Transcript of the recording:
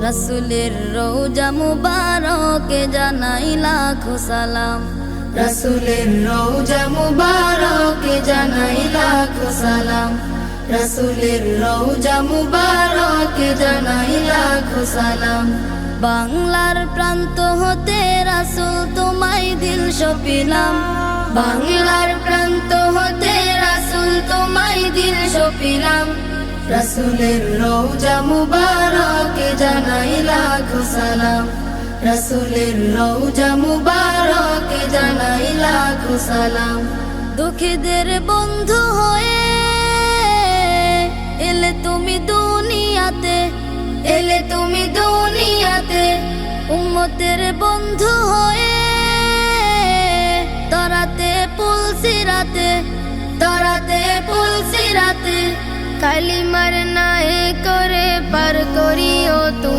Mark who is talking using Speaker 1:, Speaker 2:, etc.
Speaker 1: রাসূলের রওজা মুবারকে জানাই লাখো সালাম।
Speaker 2: রাসূলের রওজা মুবারকে জানাই লাখো সালাম। রাসূলের রওজা মুবারকে জানাই লাখো সালাম।
Speaker 1: বাংলার প্রান্ত হতে রাসূল তোমায় দিল সপিলাম।
Speaker 2: বাংলার প্রান্ত হতে রাসূল তোমায় দিল সপিলাম। রাসূলের রওজা মুবারকে জানাই লাখো সালাম। রাসূলের রওজা মুবারকে জানাই লাখো সালাম।
Speaker 1: দুঃখীদের বন্ধু হয়ে এলে তুমি দুনিয়াতে,
Speaker 2: এলে তুমি দুনিয়াতে।
Speaker 1: উম্মতের বন্ধু হয়ে তরাতে পুলসিরাতে,
Speaker 2: তরাতে পুলসিরাতে। কালিমার নায়ে করে পার করিও তুমি।